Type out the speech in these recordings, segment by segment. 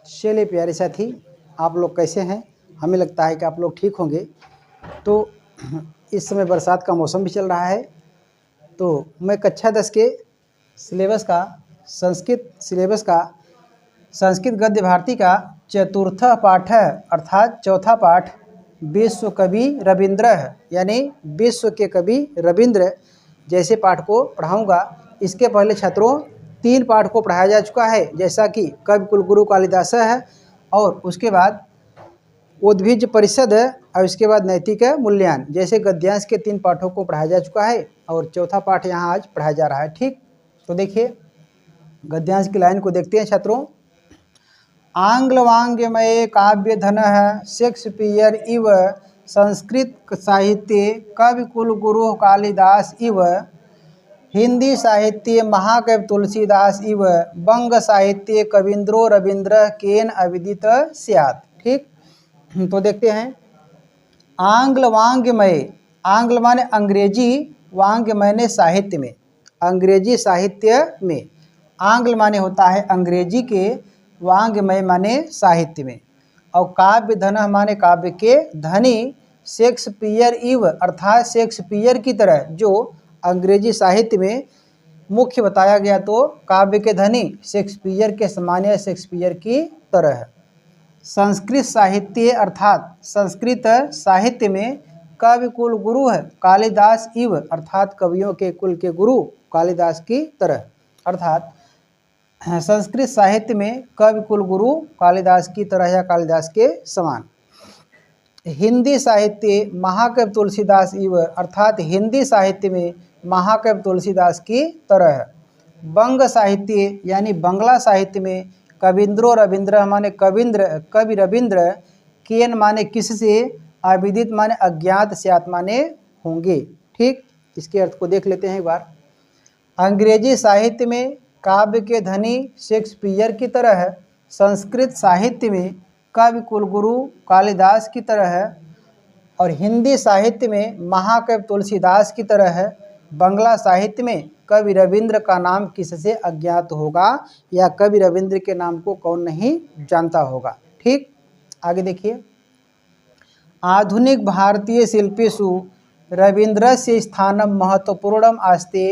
चलिए प्यारे साथी, आप लोग कैसे हैं? हमें लगता है कि आप लोग ठीक होंगे। तो इस समय बरसात का मौसम भी चल रहा है, तो मैं कक्षा 10 के सिलेबस का संस्कृत गद्य भारती का चतुर्थ पाठ है, अर्थात चौथा पाठ विश्व कवि रविंद्र है, यानी विश्व के कवि रविंद्र जैसे पाठ को पढ़ाऊंगा। इसके पहले छात्रों 3 पाठ को पढ़ाया जा चुका है, जैसा कि कवि कुलगुरु कालिदास है, और उसके बाद उद्भिज परिषद है, और उसके बाद नैतिक मूल्यांकन जैसे गद्यांश के 3 पाठों को पढ़ाया जा चुका है, और चौथा पाठ यहाँ आज पढ़ाया जा रहा है। ठीक, तो देखिए गद्यांश की लाइन को देखते हैं छात्रों। आंग्ल वांग्मय काव्य धन शेक्सपियर इव, संस्कृत साहित्य कवि कुलगुरु कालिदास इव, हिंदी साहित्य महाकवि तुलसीदास इव, बंग साहित्य कवींद्रो रविंद्र केन अविदित स्यात्। ठीक, तो देखते हैं। आंग्ल वांग्मय, आंग्ल माने अंग्रेजी, वांग्मय ने साहित्य में, अंग्रेजी साहित्य में। आंग्ल माने होता है अंग्रेजी के, वांग्मय माने साहित्य में। और काव्य धन माने काव्य के धनी, शेक्सपियर इव अर्थात शेक्सपियर की तरह, जो अंग्रेजी साहित्य में मुख्य बताया गया, तो काव्य के धनी शेक्सपियर के समान या शेक्सपियर की तरह है। संस्कृत साहित्य अर्थात संस्कृत साहित्य में कवि कुल गुरु है कालिदास इव अर्थात कवियों के कुल के गुरु कालिदास की तरह, अर्थात संस्कृत साहित्य में कवि कुल गुरु कालिदास की तरह या कालिदास के समान। हिंदी साहित्य महाकवि तुलसीदास इव अर्थात हिंदी साहित्य में महाकवि तुलसीदास की तरह है। बंग साहित्य यानी बंगला साहित्य में कवींद्रो रविंद्र माने कवि रविंद्र, केन माने किससे, अविदित माने अज्ञात, स्यात् माने होंगे। ठीक, इसके अर्थ को देख लेते हैं एक बार। अंग्रेजी साहित्य में काव्य के धनी शेक्सपियर की तरह है, संस्कृत साहित्य में कवि कुलगुरु कालिदास की तरह है, और हिंदी साहित्य में महाकवि तुलसीदास की तरह है। बंगला साहित्य में कवि रविंद्र का नाम किससे अज्ञात होगा, या कवि रविंद्र के नाम को कौन नहीं जानता होगा। ठीक, आगे देखिए। आधुनिक भारतीय शिल्पेषु रविंद्रस्य स्थानं महत्वपूर्णम् अस्ति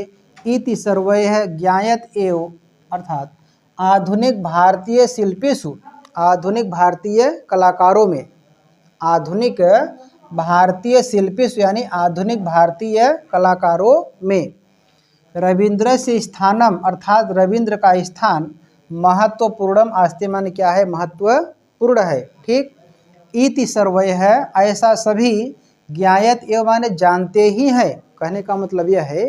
इति सर्वैः ज्ञायत एव, अर्थात आधुनिक भारतीय शिल्पेषु, आधुनिक भारतीय कलाकारों में, आधुनिक भारतीय शिल्पेषु यानी आधुनिक भारतीय कलाकारों में रविंद्र से स्थानम अर्थात रविंद्र का स्थान महत्वपूर्णम अस्ति माने क्या है, महत्वपूर्ण है। ठीक, इति सर्वय है ऐसा सभी ज्ञायत एवं माने जानते ही हैं। कहने का मतलब यह है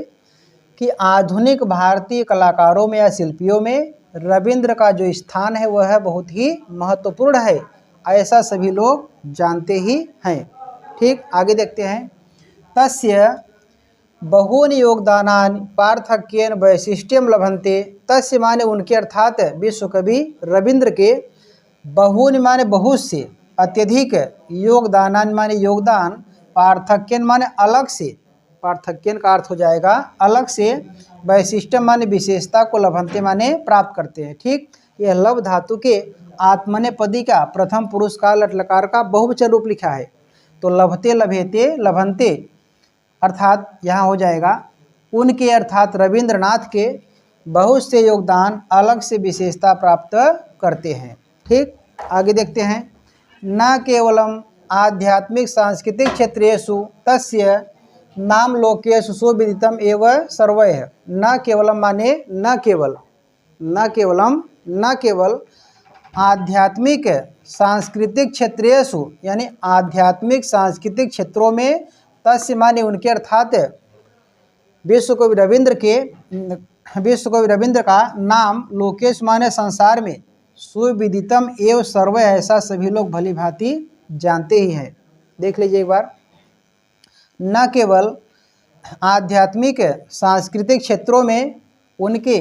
कि आधुनिक भारतीय कलाकारों में या शिल्पियों में रविंद्र का जो स्थान है वह बहुत ही महत्वपूर्ण है, ऐसा सभी लोग जानते ही हैं। ठीक, आगे देखते हैं। तस्य बहूनि योगदानानि पार्थक्येन वैशिष्ट्यम लभन्ते, तस्य माने उनके अर्थात विश्वकवि रविंद्र के, बहूनि माने बहुत से, अत्यधिक, योगदानानि माने योगदान, पार्थक्येन माने अलग से, पार्थक्येन का अर्थ हो जाएगा अलग से, वैशिष्ट्यम माने विशेषता को, लभन्ते माने प्राप्त करते हैं। ठीक, यह लभ धातु के आत्मनेपदी का प्रथम पुरुष का लट्लकार का बहुवचन रूप लिखा है, तो लभते लभेते लभन्ते अर्थात यहाँ हो जाएगा उनके अर्थात रविंद्रनाथ के बहुत से योगदान अलग से विशेषता प्राप्त करते हैं। ठीक, आगे देखते हैं। न केवलम आध्यात्मिक सांस्कृतिक क्षेत्रेषु तस्य नाम लोकेषु सुविदितम एवं सर्वैः, न केवलम माने न केवल आध्यात्मिक सांस्कृतिक क्षेत्रेषु यानी आध्यात्मिक सांस्कृतिक क्षेत्रों में, तस्य माने उनके अर्थात विश्वकवि रविंद्र का नाम लोकेश माने संसार में, सुविदितम एवं सर्व ऐसा सभी लोग भली भांति जानते ही हैं। देख लीजिए एक बार। न केवल आध्यात्मिक सांस्कृतिक क्षेत्रों में उनके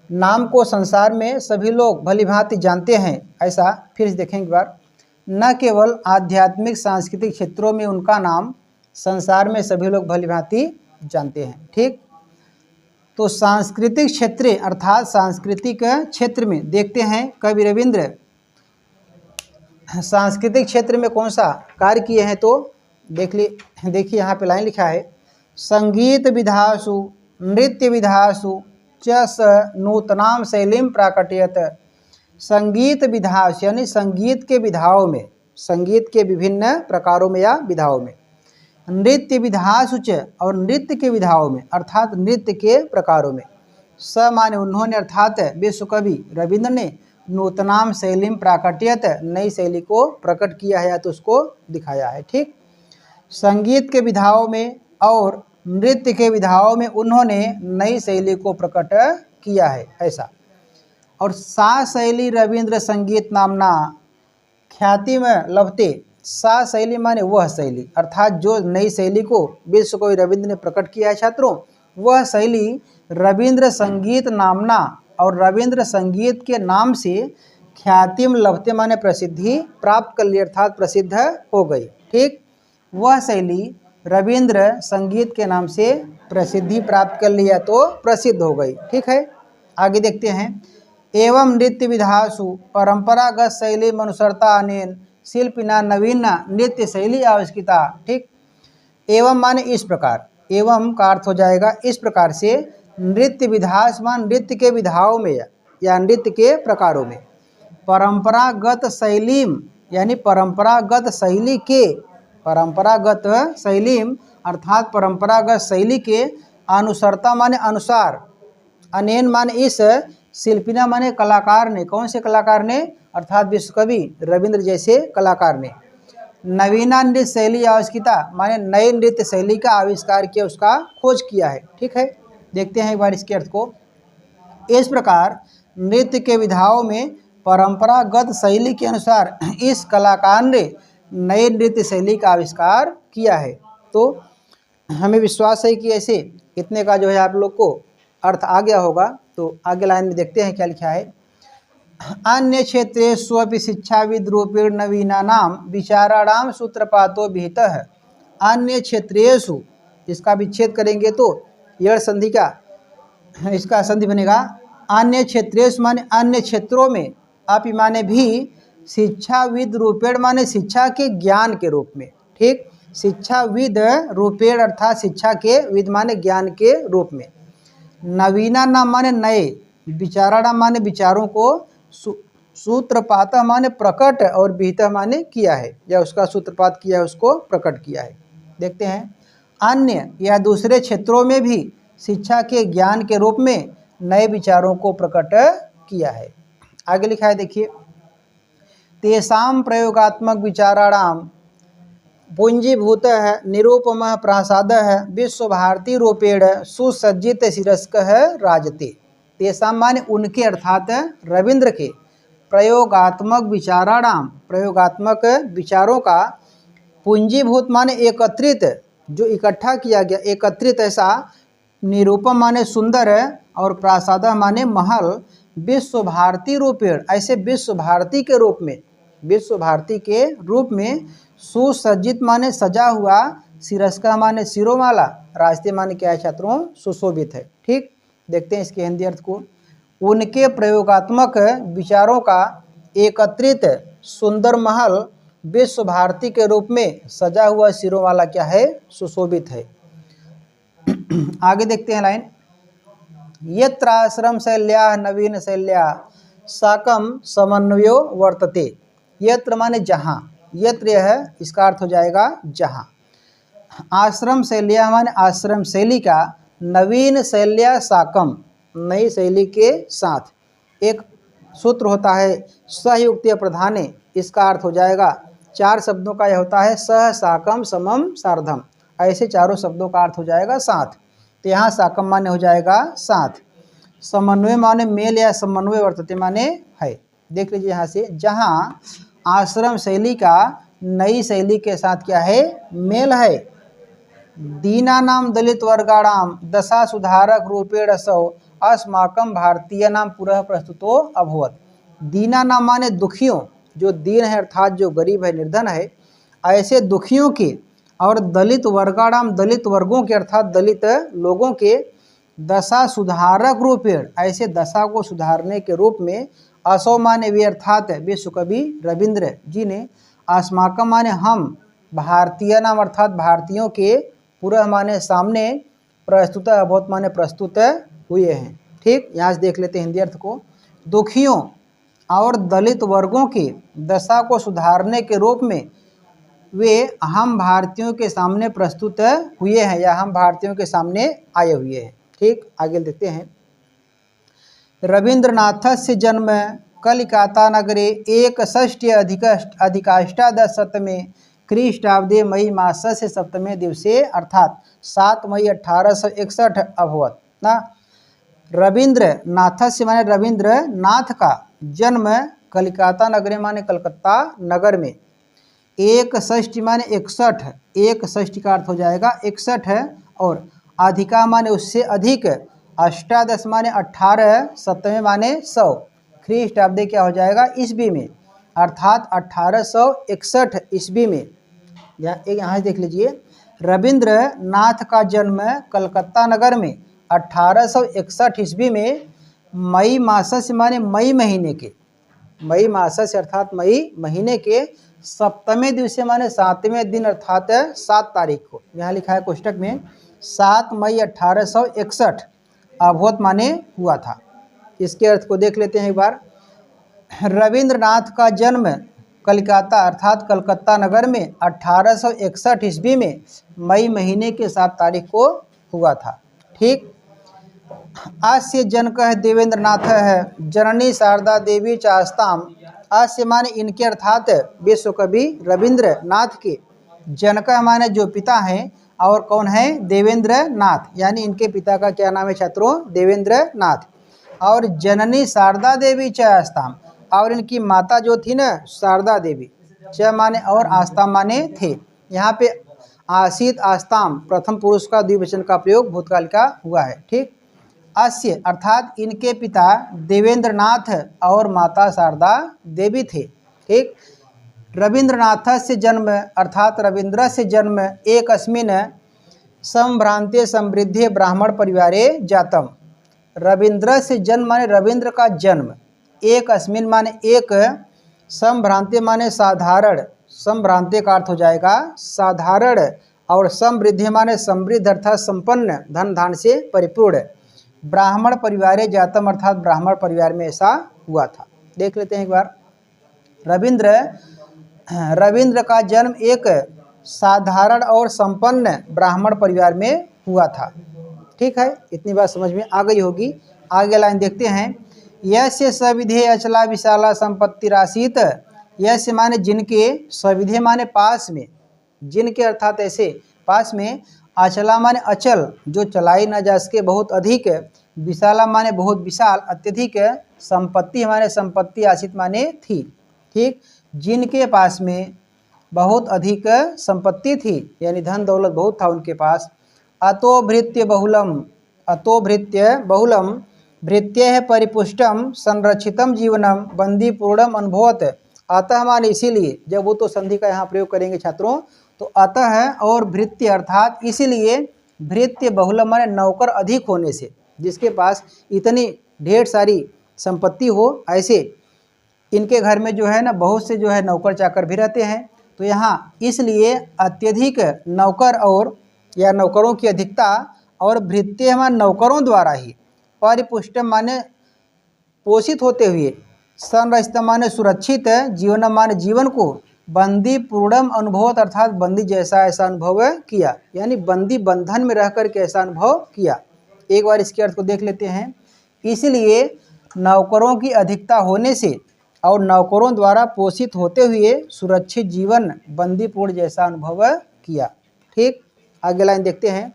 नाम को संसार में सभी लोग भली भांति जानते हैं, ऐसा फिर से देखेंगे एक बार। न केवल आध्यात्मिक सांस्कृतिक क्षेत्रों में उनका नाम संसार में सभी लोग भली भांति जानते हैं। ठीक, तो सांस्कृतिक क्षेत्र अर्थात सांस्कृतिक क्षेत्र में देखते हैं कवि रविंद्र सांस्कृतिक क्षेत्र में कौन सा कार्य किए हैं, तो देखिए यहाँ पे लाइन लिखा है, संगीत विधासु नृत्य विधासु च स नूतनाम शैलीम प्राकटयत। संगीत विधास यानी संगीत के विधाओं में, संगीत के विभिन्न प्रकारों में या विधाओं में, नृत्य विधासु च और नृत्य के विधाओं में अर्थात नृत्य के प्रकारों में, स माने उन्होंने अर्थात विश्व कवि रविंद्र ने नूतनाम शैलीम प्राकट्यत नई शैली को प्रकट किया है या तो उसको दिखाया है। ठीक, संगीत के विधाओं में और नृत्य के विधाओं में उन्होंने नई शैली को प्रकट किया है ऐसा। और सा शैली रविंद्र संगीत नामना ख्याति में लभते। सा शैली माने वह शैली अर्थात जो नई शैली को विश्व कवि रविंद्र ने प्रकट किया है छात्रों, वह शैली रविंद्र संगीत नामना और रविंद्र संगीत के नाम से ख्याति में लभते माने प्रसिद्धि प्राप्त कर ली अर्थात प्रसिद्ध हो गई। ठीक, वह शैली रविंद्र संगीत के नाम से प्रसिद्धि प्राप्त कर लिया तो प्रसिद्ध हो गई। ठीक है, आगे देखते हैं। एवं नृत्य विधासु परंपरागत शैली अनुसरता अनेन शिल्पिना नवीन नृत्य शैली आविष्कृता। ठीक, एवं माने इस प्रकार, एवं का अर्थ हो जाएगा इस प्रकार से, नृत्य विधास मान नृत्य के विधाओं में या नृत्य के प्रकारों में, परंपरागत शैलीम यानी परंपरागत शैली के, परंपरागत शैलीम अर्थात परंपरागत शैली के अनुसरता माने अनुसार, अनेन माने इस, शिल्पिना माने कलाकार ने, कौन से कलाकार ने अर्थात विश्व कवि रविंद्र जैसे कलाकार ने, नवीना नृत्य शैली आविष्कृता माने नए नृत्य शैली का आविष्कार किया, उसका खोज किया है। ठीक है, देखते हैं एक बार इसके अर्थ को। इस प्रकार नृत्य के विधाओं में परंपरागत शैली के अनुसार इस कलाकार ने नए नृत्य शैली का आविष्कार किया है। तो हमें विश्वास है कि ऐसे इतने का जो है आप लोग को अर्थ आ गया होगा। तो आगे लाइन में देखते हैं क्या लिखा है। अन्य क्षेत्रेषु अपि शिक्षाविद रूपेण नवीनानाम विचाराणाम सूत्रपातो विहितः। अन्य क्षेत्रेषु, इसका विच्छेद करेंगे तो यड़ संधि का इसका संधि बनेगा अन्य क्षेत्रेषु माने अन्य क्षेत्रों में, अपि माने भी, शिक्षाविद रूपेण माने शिक्षा के ज्ञान के रूप में। ठीक, शिक्षाविद रूपेण अर्थात शिक्षा के, विद माने ज्ञान के रूप में, नवीना नाम माने नए, विचाराणाम माने विचारों को, सूत्रपात माने प्रकट और विहित माने किया है या उसका सूत्रपात किया है, उसको प्रकट किया है। देखते हैं, अन्य या दूसरे क्षेत्रों में भी शिक्षा के ज्ञान के रूप में नए विचारों को प्रकट किया है। आगे लिखा है देखिए, तेषां प्रयोगात्मक विचाराणाम पुंजीभूत निरूपम प्रासाद विश्वभारती रूपेण सुसज्जित शिरस्क राजते। तेषां माने उनके अर्थात रविंद्र के, प्रयोगात्मक विचाराणाम प्रयोगात्मक विचारों का, पूंजीभूत माने एकत्रित, जो इकट्ठा किया गया, एकत्रित ऐसा, निरूपम माने सुंदर और प्रासाद माने महल, विश्व भारती रूपेण ऐसे विश्व भारती के रूप में, विश्व भारती के रूप में, सुसज्जित माने सजा हुआ, शिरस्का माने सिरोमाला, रास्ते माने क्या है छात्रों सुशोभित है। ठीक, देखते हैं इसके हिंदी अर्थ को। उनके प्रयोगात्मक विचारों का एकत्रित सुंदर महल विश्व भारती के रूप में सजा हुआ सिरोमाला क्या है सुशोभित है। आगे देखते हैं लाइन, यत्र आश्रम शैल्या नवीन शैल्या साकम समन्वयो वर्तते। यत्र माने जहाँ, यत्र यह इसका अर्थ हो जाएगा जहाँ, आश्रम शैल्या माने आश्रम शैली का, नवीन शैल्या साकम नई शैली के साथ, एक सूत्र होता है सहयुक्तीय प्रधाने, इसका अर्थ हो जाएगा, चार शब्दों का यह होता है सह साकम समम सार्धम, ऐसे चारों शब्दों का अर्थ हो जाएगा साथ। तो यहाँ साकम माने हो जाएगा साथ, समन्वय माने मेल या समन्वय वर्तते माने है। देख लीजिए यहाँ से, जहाँ आश्रम शैली का नई शैली के साथ क्या है मेल है। दीना नाम दलित वर्गाणाम दशा सुधारक रूपेण सौ अस्माकम भारतीय नाम पुरः प्रस्तुतो अभवत। दीना नाम माने दुखियों, जो दीन है अर्थात जो गरीब है निर्धन है, ऐसे दुखियों के, और दलित वर्गाणाम दलित वर्गों के अर्थात दलित लोगों के, दशा सुधारक रूपेण ऐसे दशा को सुधारने के रूप में, असौ माने वे अर्थात विश्व कवि रविंद्र जी ने, अस्माकम माने हम, भारतीय नाम अर्थात भारतीयों के, पूरा माने सामने, प्रस्तुत बहुत माने प्रस्तुत हुए हैं। ठीक, यहाँ से देख लेते हैं हिंदी अर्थ को। दुखियों और दलित वर्गों की दशा को सुधारने के रूप में वे हम भारतीयों के सामने प्रस्तुत हुए हैं या हम भारतीयों के सामने आए हुए हैं। ठीक, आगे देखते हैं। रवीन्द्रनाथस्य जन्म कलिकाता नगरे एकषष्ट्य अधिकाष्टादशशतमे ख्रीष्टाब्दे मई मासस्य सप्तमे दिवसे अर्थात 7 मई 1861 अभवत ना। रवीन्द्रनाथस्य माने रवीन्द्रनाथ का जन्म कलिकाता नगरे माने कलकत्ता नगर में, एक षष्ठी माने 61, एक षष्ठी का अर्थ हो जाएगा 61 है, और अधिका माने उससे अधिक, अष्टादश माने 18, सप्तमे माने 100, ख्रीष्टाब्दे क्या हो जाएगा ईस्वी में, अर्थात 1861 ईस्वी में। यहाँ से देख लीजिए, रवीन्द्रनाथ का जन्म कलकत्ता नगर में 1861 ईस्वी में मई मास माने मई महीने के, मई मास अर्थात मई महीने के सप्तमे दिवसे माने 7वें दिन अर्थात 7 तारीख को, यहाँ लिखा है कोष्टक में 7 मई 1861 अभवत माने हुआ था। इसके अर्थ को देख लेते हैं एक बार। रवीन्द्रनाथ का जन्म कलकत्ता अर्थात कलकत्ता नगर में 1861 ईस्वी में मई महीने के 7 तारीख को हुआ था। ठीक, अस्य जनकः देवेंद्रनाथ है, जननी शारदा देवी चास्ताम। अस्य माने इनके अर्थात विश्व कवि रवीन्द्रनाथ के, जनक माने जो पिता हैं, और कौन है देवेंद्रनाथ, यानी इनके पिता का क्या नाम है छात्रों, देवेंद्रनाथ। और जननी शारदा देवी च आस्ताम, और इनकी माता जो थी ना शारदा देवी, च माने और आस्ताम माने थे। यहाँ पे आसित आस्ताम प्रथम पुरुष का द्विवचन का प्रयोग भूतकाल का हुआ है। ठीक, अस्य अर्थात इनके पिता देवेंद्रनाथ और माता शारदा देवी थे। ठीक, रवीन्द्रनाथ से जन्म अर्थात रविंद्र से जन्म एक अस्मिन संभ्रांते समृद्धि ब्राह्मण परिवारे जातम। रविंद्र से जन्म माने रविंद्र का जन्म, एक अस्मिन माने एक, संभ्रांते माने साधारण, संभ्रांते का अर्थ हो जाएगा साधारण, और समृद्धि माने समृद्ध अर्थात संपन्न धन धान से परिपूर्ण, ब्राह्मण परिवारे जातम अर्थात ब्राह्मण परिवार में ऐसा हुआ था। देख लेते हैं एक बार। रविंद्र का जन्म एक साधारण और संपन्न ब्राह्मण परिवार में हुआ था। ठीक है, इतनी बात समझ में आ गई होगी। आगे लाइन देखते हैं। यस्य सविधे अचला विशाला संपत्ति राशित, यस्य माने जिनके, सविधे माने पास में, जिनके अर्थात ऐसे पास में, अचला माने अचल जो चलाई न जा सके बहुत अधिक, विशाला माने बहुत विशाल अत्यधिक, संपत्ति माने संपत्ति आशित माने थी। ठीक, जिनके पास में बहुत अधिक संपत्ति थी यानी धन दौलत बहुत था उनके पास। अतो भृत्य बहुलम, अतो भृत्य बहुलम, भृत्य है परिपुष्टम संरक्षितम जीवनम बंदी पूर्णम अनुभवत। अतः माने इसीलिए, जब वो तो संधि का यहाँ प्रयोग करेंगे छात्रों, तो अतः है और भृत्य अर्थात इसीलिए, भृत्य बहुलम माने नौकर अधिक होने से, जिसके पास इतनी ढेर सारी संपत्ति हो, ऐसे इनके घर में जो है ना बहुत से जो है नौकर चाकर भी रहते हैं। तो यहाँ इसलिए अत्यधिक नौकर और या नौकरों की अधिकता, और भृत्य माने नौकरों द्वारा ही, परिपुष्ट माने पोषित होते हुए, संरक्षित माने सुरक्षित, जीवन माने जीवन को, बंदी पूर्णम अनुभवत अर्थात बंदी जैसा ऐसा अनुभव किया, यानी बंदी बंधन में रह कर के ऐसा अनुभव किया। एक बार इसके अर्थ को देख लेते हैं। इसलिए नौकरों की अधिकता होने से और नौकरों द्वारा पोषित होते हुए सुरक्षित जीवन बंदीपूर्ण जैसा अनुभव किया। ठीक, आगे लाइन देखते हैं।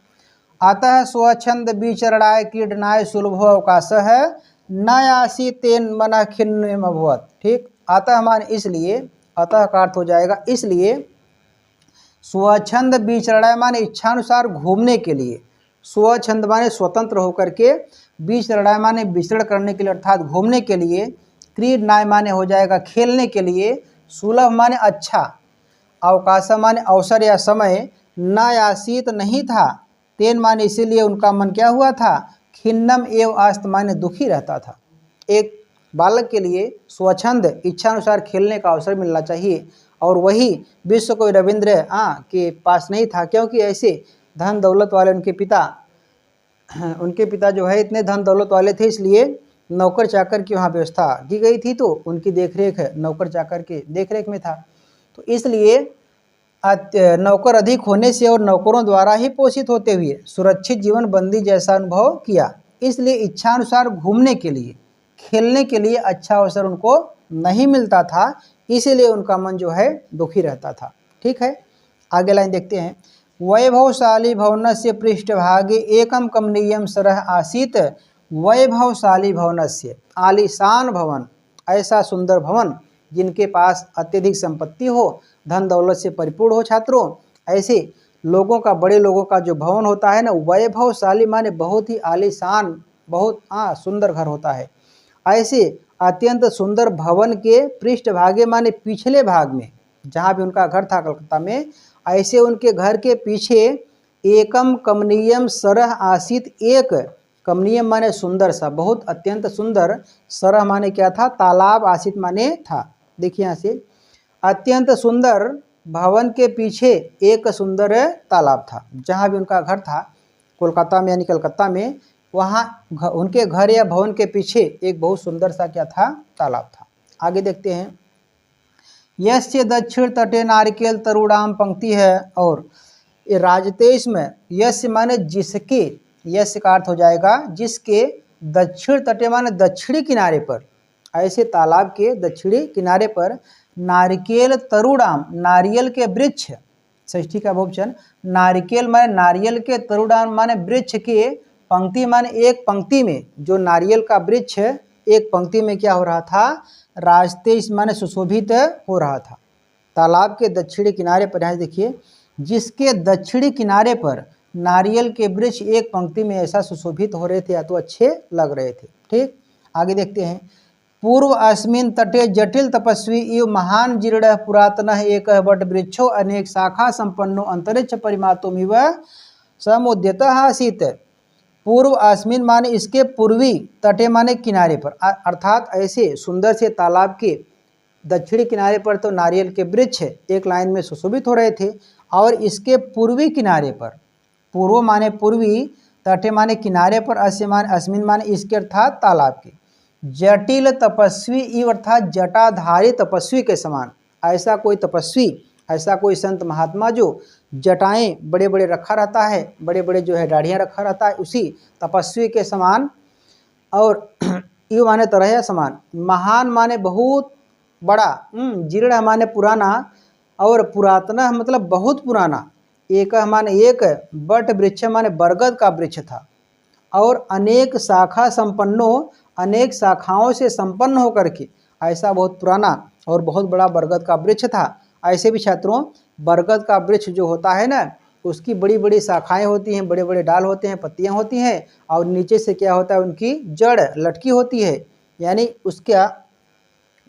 अतः स्वच्छंद विचरणाय क्रीडनाय सुलभ अवकाश है, न आसी तेन मन खिन्न अभवत। ठीक, अतः मान इसलिए, अतः का अर्थ हो जाएगा इसलिए, स्वच्छंद विचरणाय माने इच्छानुसार घूमने के लिए, स्वच्छंद माने स्वतंत्र होकर के, विचरणाय माने विचरण करने के लिए अर्थात घूमने के लिए, क्रीडनाय माने हो जाएगा खेलने के लिए, सुलभ माने अच्छा, अवकाश माने अवसर या समय, न आसीत नहीं था, तेन माने इसीलिए उनका मन क्या हुआ था, खिन्नम एवं आस्त माने दुखी रहता था। एक बालक के लिए स्वच्छंद इच्छानुसार खेलने का अवसर मिलना चाहिए। और वही विश्व कवि रविंद्र के पास नहीं था, क्योंकि ऐसे धन दौलत वाले उनके पिता जो है इतने धन दौलत वाले थे, इसलिए नौकर चाकर की वहाँ व्यवस्था की गई थी, तो उनकी देखरेख नौकर चाकर के देखरेख में था। तो इसलिए नौकर अधिक होने से और नौकरों द्वारा ही पोषित होते हुए सुरक्षित जीवन बंदी जैसा अनुभव किया। इसलिए इच्छानुसार घूमने के लिए, खेलने के लिए अच्छा अवसर उनको नहीं मिलता था, इसीलिए उनका मन जो है दुखी रहता था। ठीक है, आगे लाइन देखते हैं। वैभवशाली भवनस्य पृष्ठभागे एकम कमनीयम सरह आसीत। वैभवशाली भवनस्य, आलीशान भवन, ऐसा सुंदर भवन जिनके पास अत्यधिक संपत्ति हो, धन दौलत से परिपूर्ण हो छात्रों, ऐसे लोगों का, बड़े लोगों का जो भवन होता है ना, वैभवशाली माने बहुत ही आलीशान, बहुत सुंदर घर होता है। ऐसे अत्यंत सुंदर भवन के पृष्ठभागे माने पिछले भाग में, जहाँ भी उनका घर था कलकत्ता में, ऐसे उनके घर के पीछे एकम कमनीयम सरह आसीत, एक कमनीयम माने सुंदर सा, बहुत अत्यंत सुंदर, सरह माने क्या था, तालाब, आसित माने था। देखिए यहाँ से, अत्यंत सुंदर भवन के पीछे एक सुंदर तालाब था। जहाँ भी उनका घर था कोलकाता में, यानी कलकत्ता में, वहाँ उनके घर या भवन के पीछे एक बहुत सुंदर सा क्या था, तालाब था। आगे देखते हैं। यस्य दक्षिण तटे नारिकेल तरुणाम पंक्ति है, और ये राजतेश में यस्य माने जिसके, यस्य का अर्थ हो जाएगा जिसके, दक्षिण तटे माने दक्षिणी किनारे पर, ऐसे तालाब के दक्षिणी किनारे पर नारिकेल तरुणाम, नारियल के वृक्ष, षष्ठी का बहुवचन, नारिकेल माने नारियल के, तरुणाम माने वृक्ष के, पंक्ति माने एक पंक्ति में, जो नारियल का वृक्ष एक पंक्ति में क्या हो रहा था, राजतेश माने सुशोभित हो रहा था। तालाब के दक्षिणी किनारे पर, यहाँ देखिए, जिसके दक्षिणी किनारे पर नारियल के वृक्ष एक पंक्ति में ऐसा सुशोभित हो रहे थे, या तो अच्छे लग रहे थे। ठीक, आगे देखते हैं। पूर्व अस्मिन तटे जटिल तपस्वी इव महान जीर्ण पुरातन एक वट वृक्षो अनेक शाखा संपन्नो अंतरिक्ष परिमातोमिव समुद्यत आसीत। पूर्व अस्मिन माने इसके पूर्वी, तटे माने किनारे पर, अर्थात ऐसे सुंदर से तालाब के दक्षिणी किनारे पर तो नारियल के वृक्ष एक लाइन में सुशोभित हो रहे थे, और इसके पूर्वी किनारे पर, पूर्व माने पूर्वी, तटे माने किनारे पर, अस्मिन माने इसके, अर्थात तालाब के, जटिल तपस्वी इव अर्थात जटाधारी तपस्वी के समान, ऐसा कोई तपस्वी, ऐसा कोई संत महात्मा जो जटाएं बड़े बड़े रखा रहता है, बड़े बड़े जो है दाढ़ियाँ रखा रहता है, उसी तपस्वी के समान, और इव माने तरह या समान, महान माने बहुत बड़ा, जीर्ण माने पुराना, और पुरातन मतलब बहुत पुराना, एक माने एक, बट वृक्ष माने बरगद का वृक्ष था, और अनेक शाखा संपन्नो, अनेक शाखाओं से संपन्न होकर के, ऐसा बहुत पुराना और बहुत बड़ा बरगद का वृक्ष था। ऐसे भी छात्रों, बरगद का वृक्ष जो होता है ना, उसकी बड़ी बड़ी शाखाएं होती हैं, बड़े बड़े डाल होते हैं, पत्तियां होती हैं, और नीचे से क्या होता है, उनकी जड़ लटकी होती है। यानी उसका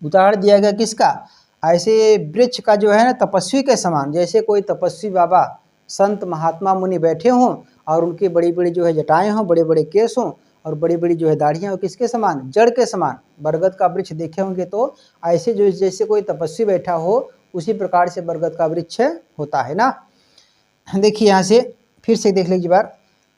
उदाहरण दिया गया किसका, ऐसे वृक्ष का जो है ना, तपस्वी के समान, जैसे कोई तपस्वी बाबा, संत महात्मा मुनि बैठे हों, और उनकी बड़ी बड़ी जो है जटाएं हों, बड़े बड़े केस हों, और बड़ी बड़ी जो है दाढ़ियाँ हो, किसके समान, जड़ के समान। बरगद का वृक्ष देखे होंगे तो ऐसे जो जैसे कोई तपस्वी बैठा हो, उसी प्रकार से बरगद का वृक्ष होता है ना। देखिए यहाँ से फिर से देख लीजिए बार।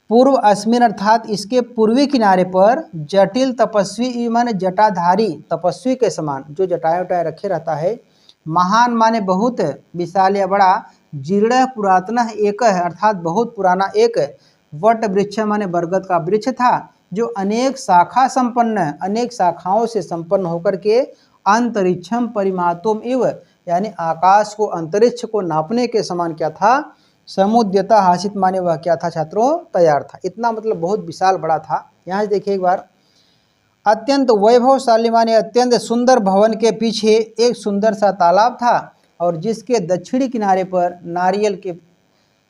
पूर्व अस्मिन अर्थात इसके पूर्वी किनारे पर जटिल तपस्वी माने जटाधारी तपस्वी के समान, जो जटाएं वटाएं रखे रहता है। महान माने बहुत, विशाल या बड़ा, जीर्ण पुरातन एक है अर्थात बहुत पुराना एक, वट वृक्ष माने बरगद का वृक्ष था, जो अनेक शाखा संपन्न, अनेक शाखाओं से संपन्न होकर के अंतरिक्षम परिमातोम इव, यानी आकाश को, अंतरिक्ष को नापने के समान क्या था, समुद्यता हासित माने वह क्या था छात्रों, तैयार था। इतना मतलब बहुत विशाल बड़ा था। यहाँ से देखिए एक बार, अत्यंत वैभवशाली माने अत्यंत सुंदर भवन के पीछे एक सुंदर सा तालाब था, और जिसके दक्षिणी किनारे पर नारियल के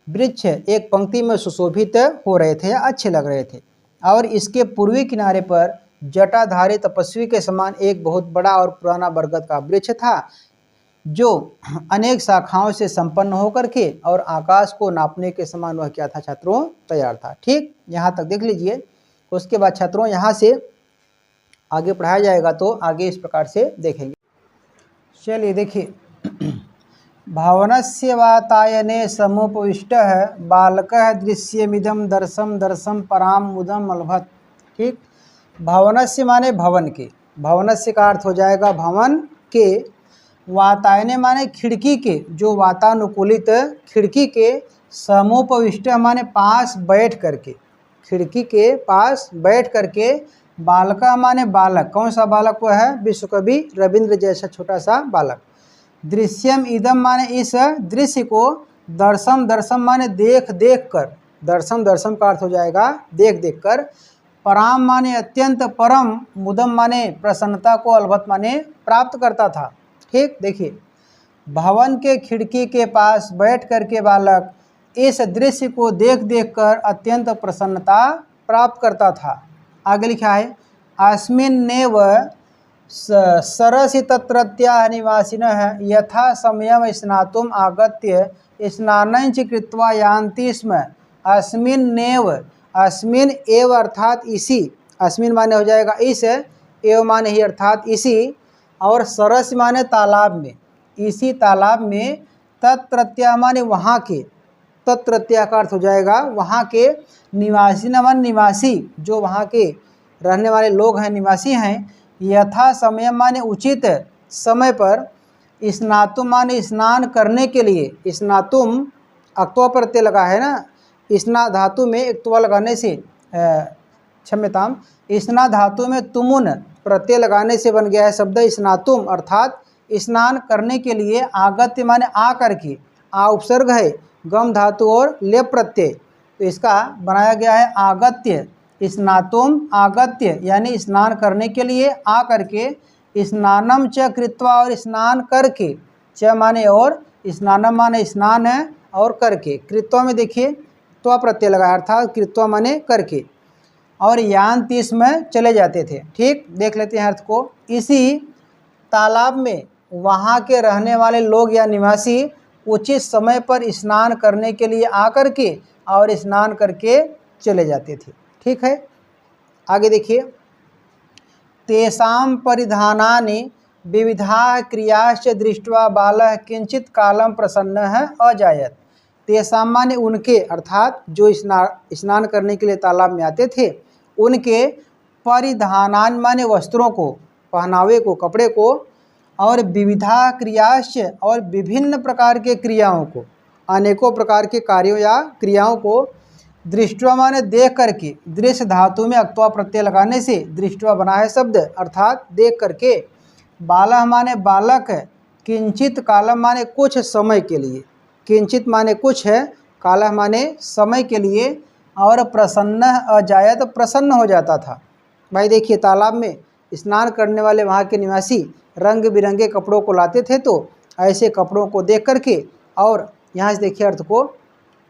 वृक्ष एक पंक्ति में सुशोभित हो रहे थे या अच्छे लग रहे थे, और इसके पूर्वी किनारे पर जटाधारी तपस्वी के समान एक बहुत बड़ा और पुराना बरगद का वृक्ष था, जो अनेक शाखाओं से संपन्न होकर के और आकाश को नापने के समान वह क्या था छात्रों, तैयार था। ठीक, यहाँ तक देख लीजिए। उसके बाद छात्रों यहाँ से आगे पढ़ाया जाएगा तो आगे इस प्रकार से देखेंगे। चलिए देखिए, भवनस्य वातायने समुपविष्टः बालकः दृश्यमिदं दर्शम दर्शम पराम मुदम अलभत। ठीक, भवनस्य माने भवन के, भवनस्य का अर्थ हो जाएगा भवन के, वातायने माने खिड़की के, जो वातानुकूलित खिड़की के, समुपविष्ट माने पास बैठ करके, खिड़की के पास बैठ करके, बालका माने बालक, कौन सा बालक वह है? विश्वकवि रविंद्र जैसा छोटा सा बालक। दृश्यम इदम माने इस दृश्य को, दर्शम दर्शम माने देख देख कर, दर्शम दर्शम का अर्थ हो जाएगा देख देख कर, पराम माने अत्यंत, परम, मुदम माने प्रसन्नता को, अलभत माने प्राप्त करता था। ठीक, देखिए, भवन के खिड़की के पास बैठ करके बालक इस दृश्य को देख देख कर अत्यंत प्रसन्नता प्राप्त करता था। आगे लिखा है, अस्मिन्नेव सरसि तत्रत्याः निवासिनः यथा समयं स्नातुम् आगत्य स्नानञ्च कृत्वा यान्ति स्म। अस्मिन्नेव, अस्मिन् एव अर्थात इसी, अस्मिन् माने हो जाएगा इस, एव माने ही अर्थात इसी, और सरस माने तालाब में, इसी तालाब में, तत्रत्या माने वहाँ के, तत्रत्या का अर्थ हो जाएगा वहाँ के, निवासी न मान निवासी, जो वहाँ के रहने वाले लोग हैं, निवासी हैं, यथा समय माने उचित समय पर, स्नातुम माने स्नान करने के लिए, स्नातुम अक्त्वा प्रत्यय लगा है ना, स्ना धातु में एक त्वा लगाने से, क्षम्यताम, स्ना धातु में तुमुन प्रत्यय लगाने से बन गया है शब्द स्नातुम, अर्थात स्नान करने के लिए, आगत्य माने आ करके, आ उपसर्ग है, गम धातु और लेप प्रत्यय, तो इसका बनाया गया है आगत्य, स्नातुम आगत्य, यानी स्नान करने के लिए आ करके, स्नानम च कृत्वा और स्नान करके, च माने और, स्नानम माने स्नान है और करके, कृत्वा में देखिए त्वा प्रत्यय लगा है, अर्थात कृत्वा माने करके, और यान्ति में चले जाते थे। ठीक, देख लेते हैं अर्थ को, इसी तालाब में वहाँ के रहने वाले लोग या निवासी उचित समय पर स्नान करने के लिए आकर के और स्नान करके चले जाते थे। ठीक है, आगे देखिए, तेषां परिधानानि विविधाः क्रियाश्च दृष्ट्वा बालः किंचित कालम प्रसन्नः अजायत। तेषां माने उनके, अर्थात जो स्नान करने के लिए तालाब में आते थे, उनके, परिधानान माने वस्त्रों को, पहनावे को, कपड़े को, और विविधा क्रियाश्च और विभिन्न प्रकार के क्रियाओं को, अनेकों प्रकार के कार्यों या क्रियाओं को, दृष्टवा माने देख करके, दृश्य धातु में अक्त्वा प्रत्यय लगाने से दृष्टवा बना है शब्द, अर्थात देख करके, बालः माने बालक, किंचित कालम माने कुछ समय के लिए, किंचित माने कुछ है, कालः माने समय के लिए, और प्रसन्न अजायत प्रसन्न हो जाता था। भाई देखिए, तालाब में स्नान करने वाले वहाँ के निवासी रंग बिरंगे कपड़ों को लाते थे, तो ऐसे कपड़ों को देख करके, और यहाँ से देखिए अर्थ को,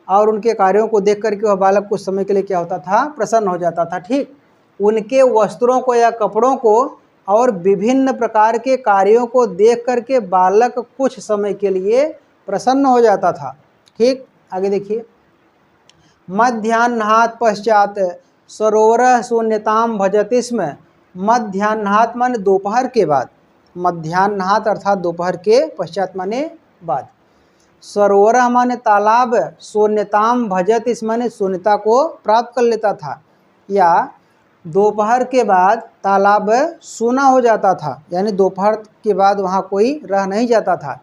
और उनके कार्यों को देख करके वह बालक कुछ समय के लिए क्या होता था? प्रसन्न हो जाता था। ठीक, उनके वस्त्रों को या कपड़ों को और विभिन्न प्रकार के कार्यों को देख करके बालक कुछ समय के लिए प्रसन्न हो जाता था। ठीक, आगे देखिए, मध्याह्नात् पश्चात सरोवर शून्यताम भजति स्म। मध्याह्नात् माने दोपहर के बाद, मध्याह्नात् अर्थात दोपहर के पश्चात माने बाद, सरोवर माने तालाब, शून्यताम भजत इस माने शून्यता को प्राप्त कर लेता था, या दोपहर के बाद तालाब सूना हो जाता था, यानी दोपहर के बाद वहाँ कोई रह नहीं जाता था।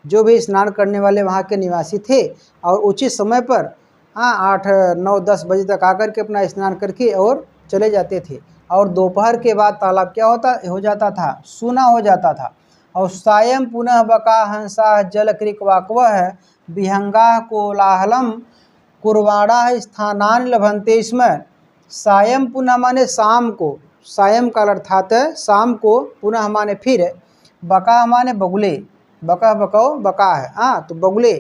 जो भी स्नान करने वाले वहाँ के निवासी थे और उचित समय पर 8, 9, 10 बजे तक आकर के अपना स्नान करके और चले जाते थे, और दोपहर के बाद तालाब क्या हो जाता था? सूना हो जाता था। और सायं पुनः बका हंसा जल क्रिक वाक्वः विहंगा कोलाहलम कुर्वाणा स्थानान लभंते स्म। सायं पुनः माने शाम को, सायं काल अर्थात शाम को, पुनः माने फिर, बका माने बगुले, बका बको बका है, तो बगुले,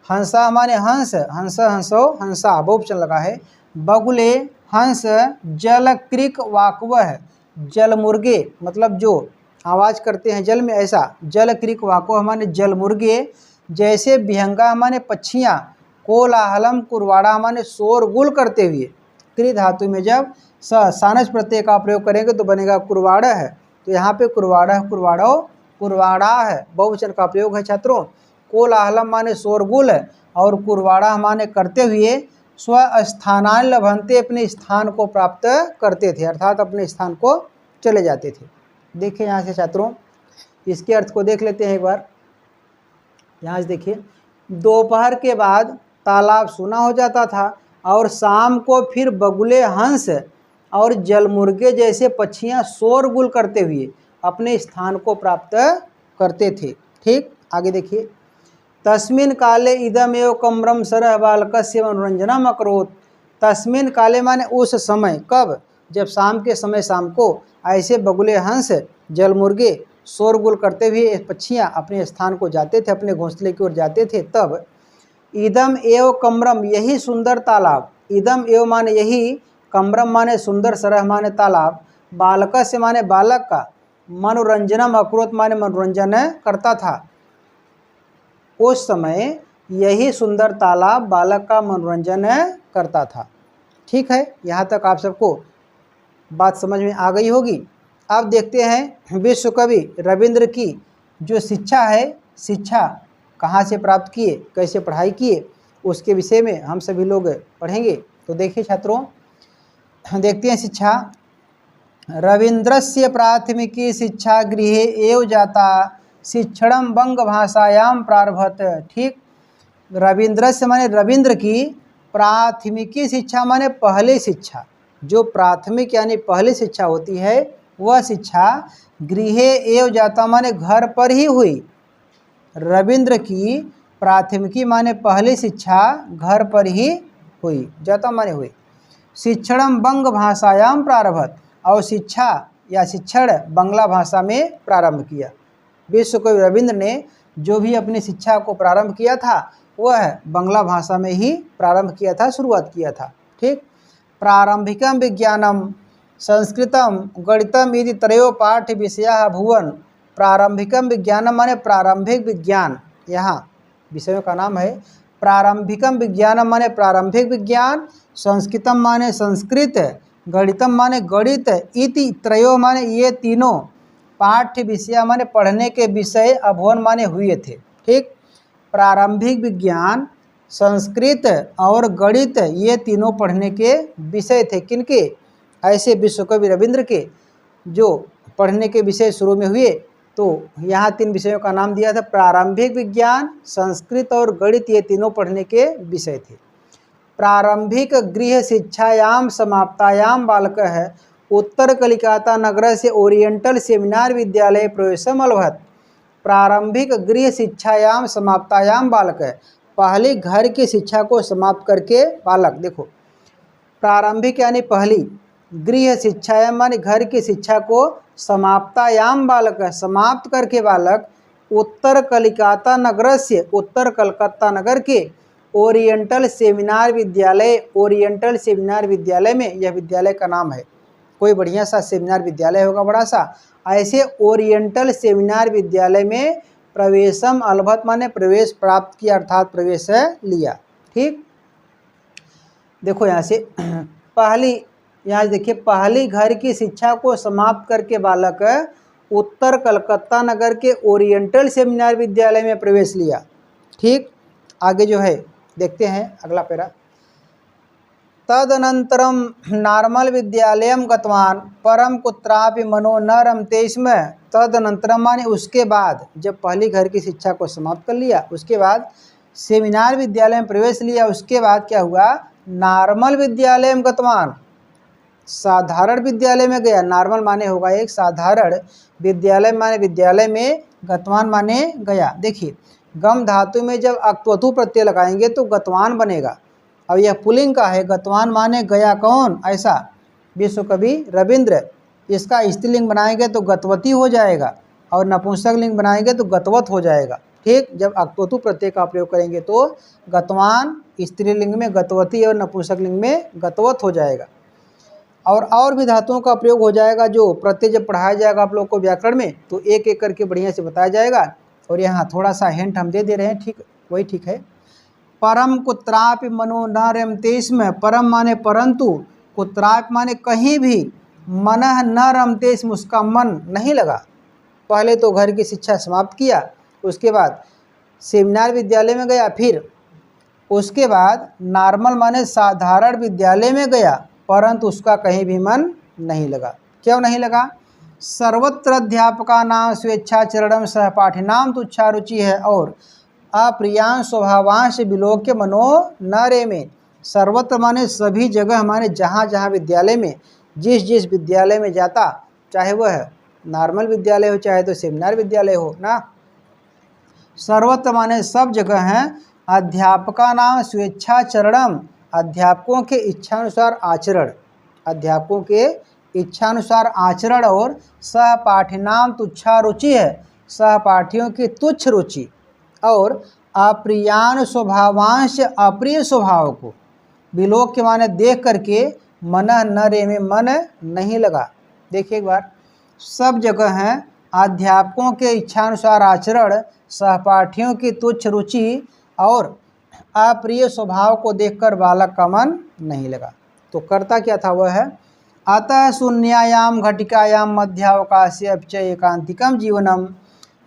हंसा माने हंस, हंस हंसो हंसा, बहुवचन लगा है, बगुले हंस, जल क्रिक वाक्वः जल मुर्गे, मतलब जो आवाज़ करते हैं जल में, ऐसा, जल क्रिक वाक्वः माने जल मुर्गे, जैसे विहंगा माने पक्षियाँ, कोलाहलम कुरवाड़ा माने शोरगुल करते हुए, क्री धातु में जब सानस प्रत्यय का प्रयोग करेंगे तो बनेगा कुरवाड़ा है। तो यहाँ पे कुरवाड़ा, कुरवाड़ो, कुरवाड़ा है, बहुवचन का प्रयोग है छात्रों। कोलाहलम माने शोरगुल है, और कुरवाड़ा माने करते हुए, स्वस्थानान लभंते अपने स्थान को प्राप्त करते थे, अर्थात अपने स्थान को चले जाते थे। देखिए यहाँ से छात्रों इसके अर्थ को देख लेते हैं एक बार। यहाँ से देखिए, दोपहर के बाद तालाब सूना हो जाता था और शाम को फिर बगुले, हंस और जलमुर्गे जैसे पक्षियाँ शोरगुल करते हुए अपने स्थान को प्राप्त करते थे। ठीक, आगे देखिए, तस्मिन काले इदम एव कम्रम सरह बालकस्य मनोरंजनम अकरोत। तस्मिन काले माने उस समय, कब? जब शाम के समय, शाम को ऐसे बगुले, हंस, जलमुर्गे शोरगुल करते हुए पक्षियाँ अपने स्थान को जाते थे, अपने घोंसले की ओर जाते थे। तब इदम एव कम्रम, यही सुंदर तालाब, इदम एव माने यही, कम्रम माने सुंदर, सरह माने तालाब, बालकस्य माने बालक का, मनोरंजनम अकरोत माने मनोरंजन करता था। उस समय यही सुंदर तालाब बालक का मनोरंजन करता था। ठीक है, यहाँ तक आप सबको बात समझ में आ गई होगी। अब देखते हैं विश्व कवि रविंद्र की जो शिक्षा है, शिक्षा कहाँ से प्राप्त किए, कैसे पढ़ाई किए, उसके विषय में हम सभी लोग पढ़ेंगे। तो देखिए छात्रों, देखते हैं शिक्षा। रविन्द्रस्य प्राथमिकी शिक्षा गृहे एव जाता, शिक्षणम बंग भाषायाम प्रारभत। ठीक, रविन्द्रस्य माने रविंद्र की, प्राथमिकी शिक्षा माने पहली शिक्षा, जो प्राथमिक यानी पहली शिक्षा होती है वह शिक्षा गृहे एव जाता माने घर पर ही हुई। रविंद्र की प्राथमिकी माने पहली शिक्षा घर पर ही हुई, जाता माने हुई। शिक्षणम बंग भाषायाम प्रारभत, और शिक्षा या शिक्षण बंगला भाषा में प्रारंभ किया। विश्व कवि रविंद्र ने जो भी अपनी शिक्षा को प्रारंभ किया था वह बंगला भाषा में ही प्रारंभ किया था, शुरुआत किया था। ठीक, प्रारंभिकम विज्ञानम संस्कृतम गणितम इति त्रयो पाठ विषया भुवन। प्रारंभिकम विज्ञानम माने प्रारंभिक विज्ञान, यहाँ विषयों का नाम है। प्रारंभिकम विज्ञानम माने प्रारंभिक विज्ञान, संस्कृतम माने संस्कृत, गणितम माने गणित, इति त्रयो माने ये तीनों, पाठ्य विषय माने पढ़ने के विषय, अभुवन माने हुए थे। ठीक, प्रारंभिक विज्ञान, संस्कृत और गणित ये तीनों पढ़ने के विषय थे। किनके? ऐसे विश्व कवि रविंद्र के, जो पढ़ने के विषय शुरू में हुए। तो यहाँ तीन विषयों का नाम दिया था, प्रारंभिक विज्ञान, संस्कृत और गणित, ये तीनों पढ़ने के विषय थे। प्रारंभिक गृह शिक्षायाम समाप्तायाम बालकः उत्तर कलिकाता नगर से ओरिएंटल सेमिनार विद्यालय प्रवेशम अलभत। प्रारंभिक गृह शिक्षायाम समाप्तायाम बालकः, पहली घर की शिक्षा को समाप्त करके बालक, देखो प्रारंभिक यानी पहली, गृह शिक्षायाम माने घर की शिक्षा को, समाप्तायाम बालक, समाप्त करके बालक, उत्तर कलिकाता नगर से, उत्तर कलकत्ता नगर के, ओरिएंटल सेमिनार विद्यालय, ओरिएंटल सेमिनार विद्यालय में, यह विद्यालय का नाम है, कोई बढ़िया सा सेमिनार विद्यालय होगा बड़ा सा, ऐसे ओरिएंटल सेमिनार विद्यालय में प्रवेशम अलभत माने प्रवेश प्राप्त किया, अर्थात प्रवेश लिया। ठीक, देखो यहाँ से पहली, यहाँ देखिए पहली घर की शिक्षा को समाप्त करके बालक उत्तर कलकत्ता नगर के ओरिएंटल सेमिनार विद्यालय में प्रवेश लिया। ठीक, आगे जो है देखते हैं अगला पैरा। तदनंतरम नार्मल विद्यालयम गतवान परम कुत्रापि मनो न रमते स्म। तदनंतरम माने उसके बाद, जब पहली घर की शिक्षा को समाप्त कर लिया उसके बाद सेमिनार विद्यालय में प्रवेश लिया। उसके बाद क्या हुआ? नार्मल विद्यालयम गतवान, साधारण विद्यालय में गया। नार्मल माने होगा एक, साधारण विद्यालय माने विद्यालय में, गतवान माने गया। देखिए गम धातु में जब अक्तवतु प्रत्यय लगाएंगे तो गतवान बनेगा। अब यह पुल्लिंग का है, गतवान माने गया कौन, ऐसा विश्व कवि रविंद्र। इसका स्त्रीलिंग बनाएंगे तो गतवती हो जाएगा और नपुंसक लिंग बनाएंगे तो गतवत हो जाएगा। ठीक, जब अक्तवतु प्रत्यय का प्रयोग करेंगे तो गतवान स्त्रीलिंग में गतवती और नपुंसक लिंग में गतवत हो जाएगा। और भी धातुओं का प्रयोग हो जाएगा, जो प्रत्यय जब पढ़ाया जाएगा आप लोग को व्याकरण में तो एक एक करके बढ़िया से बताया जाएगा। और यहाँ थोड़ा सा हिंट हम दे रहे हैं, ठीक वही ठीक है। परम कुत्रापि मनो न रमते स्म, परम माने परंतु, कुत्रापि माने कहीं भी, मनः न रमते इसमें उसका मन नहीं लगा। पहले तो घर की शिक्षा समाप्त किया, उसके बाद सेमिनार विद्यालय में गया, फिर उसके बाद नॉर्मल माने साधारण विद्यालय में गया, परंतु उसका कहीं भी मन नहीं लगा। क्यों नहीं लगा? सर्वत्र अध्यापकानां स्वेच्छाचरणं सहपाठिनां तुच्छा रुचि है और अप्रियां स्वभावांश विलोक्य मनो न रेमे। सर्वत्र माने सभी जगह, माने जहाँ जहाँ विद्यालय में, जिस जिस विद्यालय में जाता, चाहे वह नॉर्मल विद्यालय हो चाहे तो सेमिनार विद्यालय हो ना, सर्वत्र माने सब जगह हैं, अध्यापकानां स्वेच्छाचरणम, अध्यापकों के इच्छानुसार आचरण, अध्यापकों के इच्छानुसार आचरण, और सहपाठिनां तुच्छा रुचि है, सहपाठियों की तुच्छ रुचि, और अप्रियान स्वभावांश, अप्रिय स्वभाव को, विलोक के माने देख करके, मन न रेमे मन नहीं लगा। देखिए एक बार, सब जगह हैं, अध्यापकों के इच्छानुसार आचरण, सहपाठियों की तुच्छ रुचि और अप्रिय स्वभाव को देखकर बालक का मन नहीं लगा। तो करता क्या था वह है, अतः शून्यायाम घटिकायाम मध्यावकाशे अपच एकांतिकम जीवनम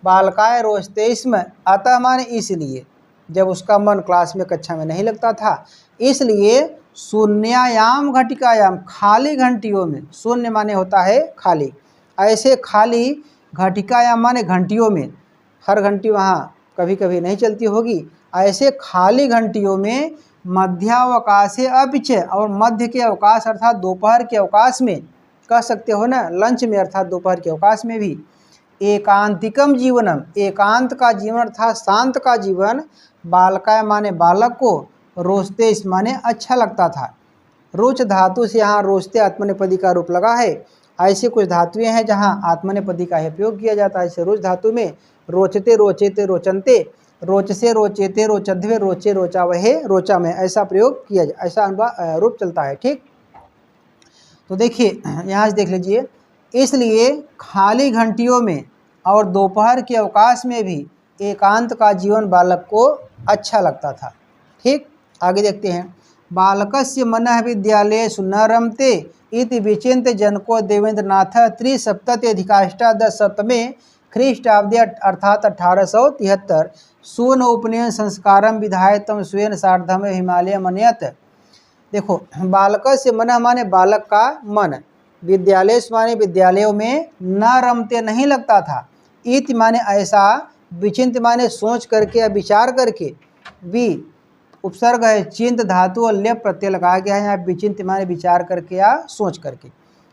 बालकाय रोचते स्म। अतः माने इसलिए, जब उसका मन क्लास में कक्षा में नहीं लगता था, इसलिए शून्यायाम घटिकायाम, खाली घंटियों में, शून्य माने होता है खाली, ऐसे खाली घटिकायाम माने घंटियों में, हर घंटी वहाँ कभी कभी नहीं चलती होगी, ऐसे खाली घंटियों में मध्यावकाशे अपिच, और मध्य के अवकाश अर्थात दोपहर के अवकाश में, कह सकते हो ना लंच में अर्थात दोपहर के अवकाश में भी, एकांतिकम जीवनम, एकांत का जीवन अर्थात शांत का जीवन, बालकाय माने बालक को, रोचते इस माने अच्छा लगता था। रुच धातु से यहाँ रोचते आत्मनेपदी का रूप लगा है। ऐसे कुछ धातुएं हैं जहाँ आत्मनेपदी का ही प्रयोग किया जाता है। जैसे रुच धातु में रोचते रोचेते रोचनते, रोच से रोचेते रोचध्वे, रोचे रोचावहे रोचा में, ऐसा प्रयोग किया जाए, ऐसा रूप चलता है। ठीक, तो देखिए यहाँ से देख लीजिए, इसलिए खाली घंटियों में और दोपहर के अवकाश में भी एकांत का जीवन बालक को अच्छा लगता था। ठीक, आगे देखते हैं, बालकस्य मनः विद्यालयेषु न रमते इति विचिन्त्य जनको देवेंद्रनाथ त्रिसप्तत्यधिकाष्टादशतमे ख्रीष्टाब्दे अर्थात 1873 सून उपनयन संस्कारम विधाय तम स्वेन सार्धम हिमालय मनयत। देखो, बालकस्य मनः माने बालक का मन, विद्यालय माने विद्यालयों में, न रमते नहीं लगता था, इति माने ऐसा, विचिंत माने सोच करके या विचार करके, वि उपसर्ग है, चिंत धातु और लेप प्रत्यय लगाया गया है यहाँ, विचिंत माने विचार करके या सोच करके।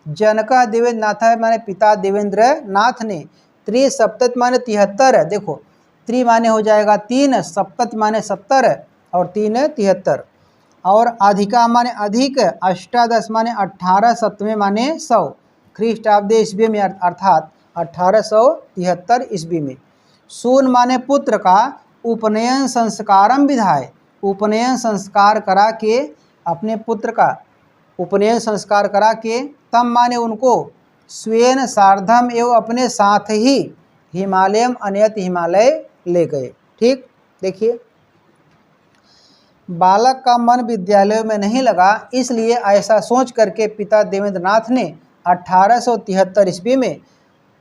जनक देवेंद्र नाथ माने पिता देवेंद्र नाथ ने, त्रिसप्तति माने 73, देखो त्रि माने हो जाएगा 3, सप्तति माने 70 और 3 73, और अधिका माने अधिक, अष्टादश माने 18, सप्तमे माने 100, ख्रीष्टाब्दे ईस्वी में अर्थात 1873 ईस्वी में। सून माने पुत्र का, उपनयन संस्कारम विधाय, उपनयन संस्कार करा के, अपने पुत्र का उपनयन संस्कार करा के, तम माने उनको, स्वेन सार्धम एवं अपने साथ ही, हिमालयम अनयत हिमालय ले गए। ठीक, देखिए, बालक का मन विद्यालय में नहीं लगा, इसलिए ऐसा सोच करके पिता देवेंद्रनाथ ने 1873 ईस्वी में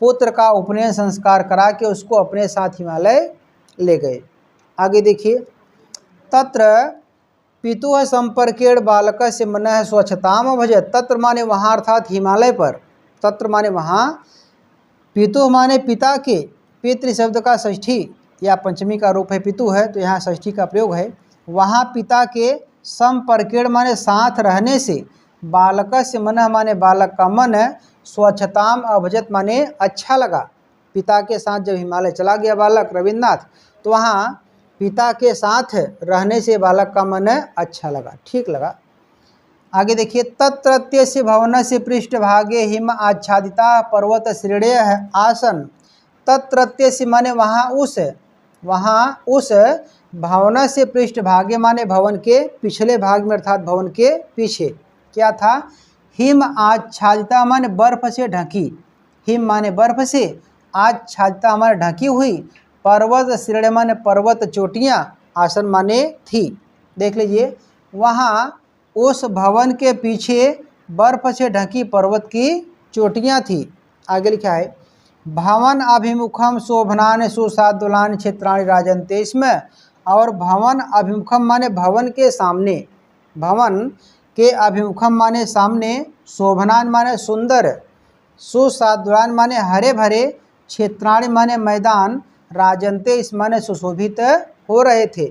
पुत्र का उपनयन संस्कार करा के उसको अपने साथ हिमालय ले गए। आगे देखिए, तत्र पितुः संपर्केण बालकस्य मनः स्वच्छताम भजत। तत्र माने वहाँ अर्थात हिमालय पर, तत्र माने वहाँ, पितुः माने पिता के, पितृ शब्द का षष्ठी या पंचमी का रूप है पितु है, तो यहाँ षष्ठी का प्रयोग है। वहाँ पिता के संपर्केण माने साथ रहने से, बालकस्य मनः माने बालक का मन, स्वच्छताम अभजत माने अच्छा लगा। पिता के साथ जब हिमालय चला गया बालक रविन्द्रनाथ, तो वहाँ पिता के साथ रहने से बालक का मन अच्छा लगा, ठीक लगा। आगे देखिए, तत्रत्यस्य भवनस्य पृष्ठभागे हिम आच्छादिता पर्वत श्रेणयः आसन। तत्रत्यस्य माने वहाँ उस भवनस्य पृष्ठभागे माने भवन के पिछले भाग में अर्थात भवन के पीछे क्या था, हिम आच्छादिता माने बर्फ से ढकी, हिम माने बर्फ से, आच्छादिता माने ढकी हुई, पर्वत श्रेणी माने पर्वत चोटियाँ, आसन माने थी। देख लीजिए, वहाँ उस भवन के पीछे बर्फ से ढकी पर्वत की चोटियाँ थी। आगे लिखा है भवन अभिमुखम शोभनान सुसाद्वलान क्षेत्राणि राजन्ते। इसमें और भवन अभिमुखम माने भवन के सामने, भवन के अभिमुखम माने सामने, शोभनान माने सुंदर, सुसाद्वलान माने हरे भरे, क्षेत्राणि माने मैदान, राजन्ते इस माने सुशोभित हो रहे थे।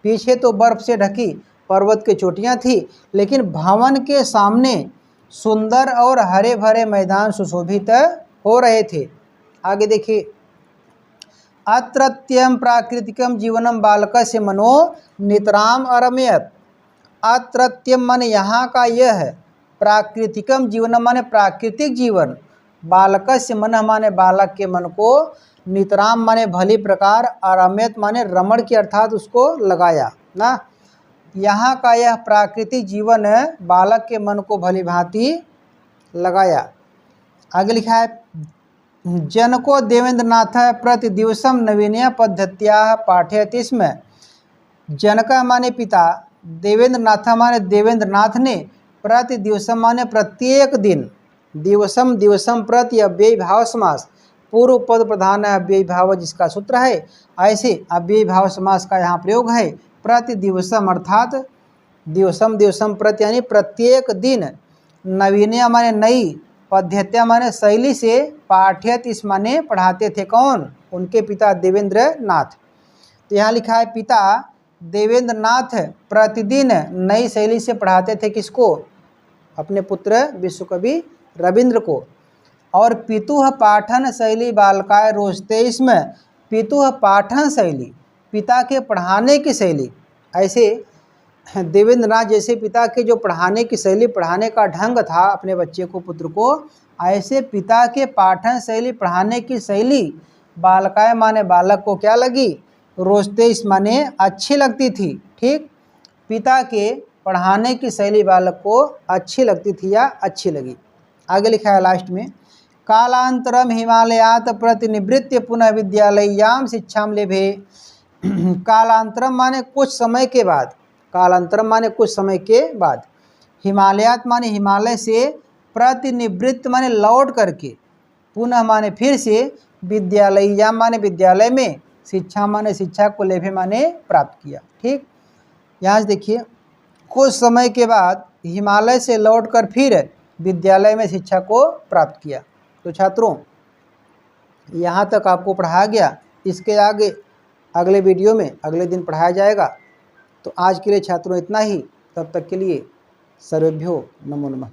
पीछे तो बर्फ से ढकी पर्वत की चोटियाँ थी, लेकिन भवन के सामने सुंदर और हरे भरे मैदान सुशोभित हो रहे थे। आगे देखिए अत्रत्यम प्राकृतिकम जीवनम बालकस्य मनो नितराम अरमयत। अत्रत्यम माने यहाँ का यह है, प्राकृतिकम जीवनम माने प्राकृतिक जीवन, बालकस्य मन माने बालक के मन को, नितराम माने भली प्रकार, अरमयत माने रमण की अर्थात उसको लगाया ना। यहाँ का यह प्राकृतिक जीवन बालक के मन को भली भांति लगाया। आगे लिखा है जनको देवेंद्रनाथ प्रतिदिवसम नवीनया पद्धत्या पाठयति। इसमें जनक माने पिता, देवेंद्रनाथ माने देवेंद्रनाथ ने, प्रतिदिवसम माने प्रत्येक दिन, दिवसम दिवसम प्रति अव्ययी भाव समास, पूर्व पद प्रधान है अव्ययी भाव जिसका सूत्र है, ऐसे अव्ययी भाव समास का यहाँ प्रयोग है। प्रति दिवसम अर्थात दिवसम दिवसम प्रति यानी प्रत्येक दिन, नवीनया माने नई, पद्धत्या माने शैली से, पाठ्यत इस माने पढ़ाते थे। कौन? उनके पिता देवेंद्र नाथ। तो यहाँ लिखा है पिता देवेंद्र नाथ प्रतिदिन नई शैली से पढ़ाते थे किसको? अपने पुत्र विश्वकवि रविंद्र को। और पितुः पाठन शैली बालकाय रोचते। इसमें पितुः पाठन शैली, पिता के पढ़ाने की शैली, ऐसे देवेंद्रनाथ जैसे पिता के जो पढ़ाने की शैली, पढ़ाने का ढंग था अपने बच्चे को, पुत्र को, ऐसे पिता के पाठन शैली, पढ़ाने की शैली बालकाय माने बालक को क्या लगी? रोचते इस माने अच्छी लगती थी। ठीक, पिता के पढ़ाने की शैली बालक को अच्छी लगती थी या अच्छी लगी। आगे लिखा है लास्ट में कालांतरम हिमालयात प्रतिनिवृत्य पुनः विद्यालययाम शिक्षाम लेभे। कालांतरम माने कुछ समय के बाद, कालांतरम माने कुछ समय के बाद, हिमालयात माने हिमालय से, प्रतिनिवृत्त माने लौट करके, पुनः माने फिर से, विद्यालययाम माने विद्यालय में, शिक्षा माने शिक्षा को, लेभे माने प्राप्त किया। ठीक, यहाँ से देखिए कुछ समय के बाद हिमालय से लौटकर फिर विद्यालय में शिक्षा को प्राप्त किया। तो छात्रों यहाँ तक आपको पढ़ाया गया, इसके आगे अगले वीडियो में अगले दिन पढ़ाया जाएगा। तो आज के लिए छात्रों इतना ही, तब तक के लिए सर्वेभ्यो नमो नमः।